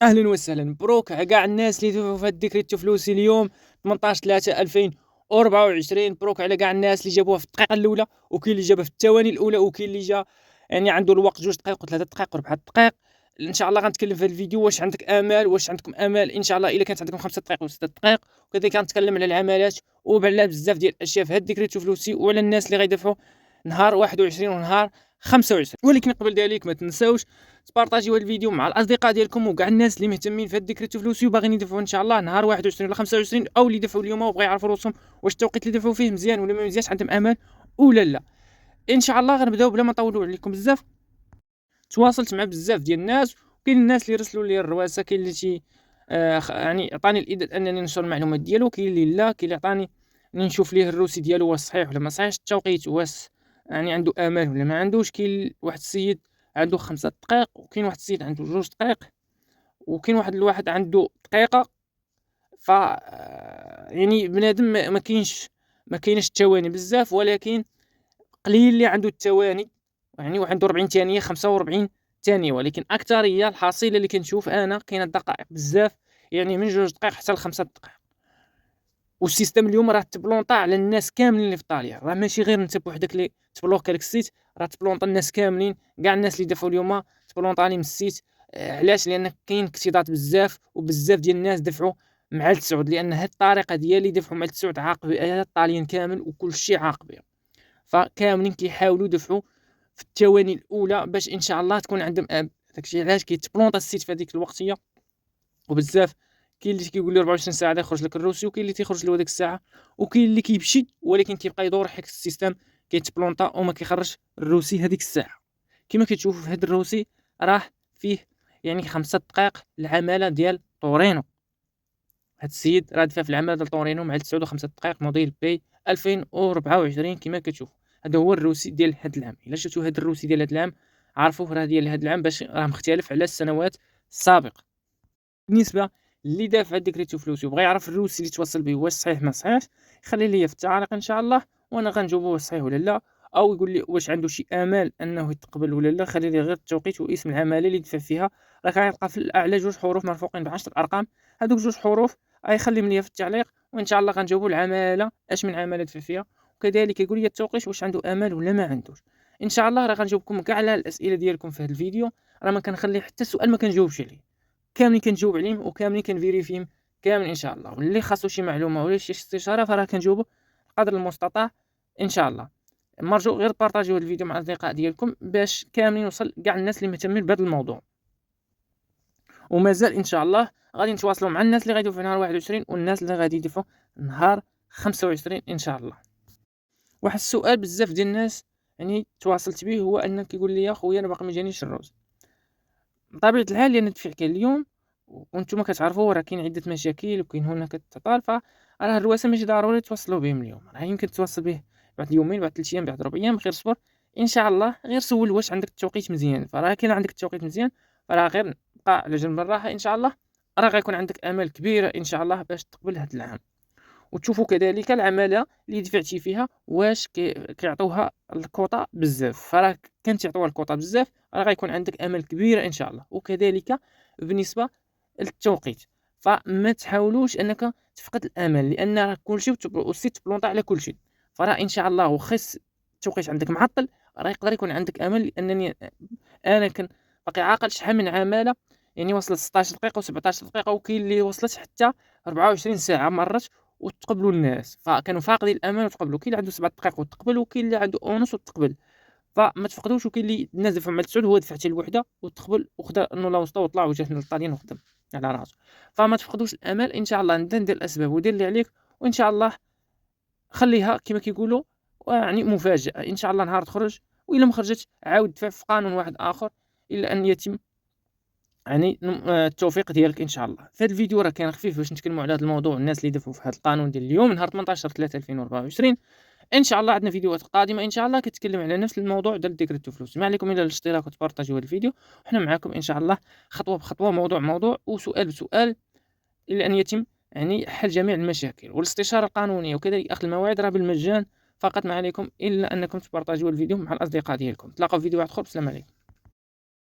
اهلا وسهلا مبروك على كاع الناس اللي دفعوا في هاد الديكريت فلوسي اليوم 18/3/2024. مبروك على كاع الناس اللي جابوها في الدقيقه الاولى، وكاين اللي جابها في الثواني الاولى، وكاين اللي جا يعني عنده الوقت 2 دقائق و3 دقائق و4 دقائق. ان شاء الله غنتكلم في هذا الفيديو واش عندك امال، واش عندكم امال ان شاء الله الا كانت عندكم 5 دقائق و6 دقائق. وكذلك غنتكلم على العملات وعلى بزاف ديال الاشياء في هاد الديكريت فلوسي، وعلى الناس اللي غيدفعوا نهار 21 ونهار 25. ولكن قبل ذلك ما تنساوش تبارطاجيو هذا الفيديو مع الاصدقاء ديالكم وكاع الناس اللي مهتمين في هاد الديكريت فلوسي وباغيين يدفعوا ان شاء الله نهار 21 ولا 25، او اللي دفعوا اليوم وبغا يعرفوا روسهم واش التوقيت اللي دفعوا فيه مزيان ولا ما مزيانش، عندهم امان ولا لا. ان شاء الله غنبداو بلا ما نطولوا عليكم بزاف. تواصلت مع بزاف ديال الناس، وكاين الناس اللي رسلوا لي الرواسه، كاين اللي يعني عطاني الاذن انني ننشر المعلومات ديالو، كاين اللي لا، كاين اللي عطاني نشوف ليه الروسي ديالو واش صحيح ولا ما صحيحش، التوقيت واش يعني عنده امان ولا ما عندوش. كاين واحد السيد عنده 5 دقائق، وكاين واحد السيد عنده 2 دقائق، وكاين واحد الواحد عنده دقيقه. ف يعني بنادم ما كاينش الثواني بزاف، ولكن قليل اللي عنده الثواني، يعني واحد عنده 40 ثانيه 45 ثانيه، ولكن اكثريه الحاصله اللي كنشوف انا كاينه الدقائق بزاف، يعني من 2 دقائق حتى ل5 دقائق. والسيستم اليوم راه تبلونطا على الناس كاملين اللي في ايطاليا، راه ماشي غير انت بوحدك اللي تبلوك هذاك السيت، راه تبلونطا الناس كاملين، كاع الناس اللي دفعوا اليوم تبلونطا عليهم السيت. علاش؟ لان كاين اكتظاظ بزاف، وبزاف ديال الناس دفعوا مع التسعود، لان هاد الطريقه ديالي دفعوا مع التسعود عاقب بها الطاليين كامل وكل شيء عاقب بها. فكاملين كيحاولوا يدفعوا في الثواني الاولى باش ان شاء الله تكون عندهم داكشي علاش كيتبلونطا السيت في هذيك الوقتيه. وبزاف كاين اللي كيقول لي 24 ساعه غير يخرج لك الروسي، وكاين اللي تيخرج له هذيك الساعه، وكاين اللي كيمشي ولكن كيبقى يدور حيت السيستم كيتبلونطا وما كيخرج الروسي هذيك الساعه. كما كتشوفوا في هذا الروسي راه فيه يعني 5 دقائق العماله ديال طورينو. هاد السيد راه دفع في العماله ديال طورينو مع 9 دقائق موديل بي 2024 كما كتشوف. هذا هو الروسي ديال هاد العام. الا شفتوا هاد الروسي ديال هاد العام عرفوا راه ديال هاد العام باش راه مختلف على السنوات السابقه. بالنسبه اللي دافع ديكريتو فلوسي وبغى يعرف الروسي اللي توصل به واش صحيح ما صحيحش، خلي لي في التعاليق ان شاء الله وانا غنجاوبه واش صحيح ولا لا، او يقول لي واش عنده شي امال انه يتقبل ولا لا. خلي لي غير التوقيت واسم العماله اللي دفع فيها، راه غيلقى في الاعلى 2 حروف مرفوقين ب10 ارقام. هذوك 2 حروف خليهم لي في التعليق، وان شاء الله غنجاوبوا العماله اش من عماله دفع فيها، وكذلك يقول لي التوقيت واش عنده امال ولا ما عندوش. ان شاء الله راه غنجاوبكم كاع على الاسئله ديالكم في هذا الفيديو، راه ما كنخلي حتى سؤال ما كنجاوبش عليه، كاملين كنجاوب عليهم وكاملين كنفيريفيهم كامل ان شاء الله. واللي خاصو شي معلومه ولا شي استشاره فراه كنجاوبه قدر المستطاع ان شاء الله. مرجو غير بارطاجيو هذا الفيديو مع الاصدقاء ديالكم باش كاملين يوصل كاع الناس اللي مهتمين بهذا الموضوع. ومازال ان شاء الله غادي نتواصلوا مع الناس اللي غادي يدفعوا في نهار 21 والناس اللي غادي يدفعوا نهار 25 ان شاء الله. واحد السؤال بزاف ديال الناس يعني تواصلت به هو ان كيقول لي يا خويا انا باقي ما جانيش الروز. بطبيعه الحال لان الدفع كاين اليوم وانتم كتعرفوا راه كاين عده مشاكل وكاين هناك التعطال، فراه الرواسه ماشي ضروري توصلوا بهم اليوم، راه يمكن توصل به بعد يومين بعد 3 ايام بعد 4 ايام. غير صبر ان شاء الله، غير سول واش عندك التوقيت مزيان، فراه كاين عندك التوقيت مزيان فراه غير بقى على جنب الراحه ان شاء الله، راه غيكون عندك امال كبيره ان شاء الله باش تقبل هذا العام. وتشوفوا كذلك العماله اللي دفعتي فيها واش كيعطوها الكوطه بزاف، فراه كان تعطوها الكوطه بزاف راه غيكون عندك امل كبيره ان شاء الله. وكذلك بالنسبه للتوقيت، فما تحاولوش انك تفقد الامل، لان راه كلشي والسيت بلونطا على كلشي، فراه ان شاء الله وخص التوقيت عندك معطل راه يقدر يكون عندك امل. لانني انا كان باقي عاقل شحال من عماله يعني وصلت 16 دقيقه و17 دقيقه، وكاين اللي وصلت حتى 24 ساعه مرات وتقبلوا الناس، فكانوا فاقدين الامل وتقبلوا. كاين اللي عنده 7 دقائق وتقبل، وكاين اللي عنده اونص وتقبل، فما تفقدوش. وكاين اللي الناس دفعوا مع التسعود هو دفع حتى الوحده وتقبل وخدا النولا وسطا وطلع وجات للطالين وخدم على راسو. فما تفقدوش الامل ان شاء الله. انت دير الاسباب ودير اللي عليك، وان شاء الله خليها كما كيقولوا يعني مفاجاه. ان شاء الله نهار تخرج، والا ما خرجتش عاود دفع في قانون واحد اخر الا ان يتم يعني التوفيق ديالك ان شاء الله. في هذا الفيديو راه كان خفيف باش نتكلموا على هذا الموضوع، الناس اللي دفعوا في هذا القانون ديال اليوم نهار 18/3/2024. ان شاء الله عندنا فيديوهات قادمه ان شاء الله كتكلم على نفس الموضوع ديال ديكريت فلوس. ما عليكم الا الاشتراك وتبارطاجيو هذا الفيديو، وحنا معكم ان شاء الله خطوه بخطوه، موضوع وسؤال بسؤال، الى ان يتم يعني حل جميع المشاكل. والاستشاره القانونيه وكذلك اخذ الموعد راه بالمجان فقط، ما عليكم الا انكم تبارطاجيو الفيديو مع الاصدقاء ديالكم. تلاقاو في فيديو واحد اخر، بسلام عليكم.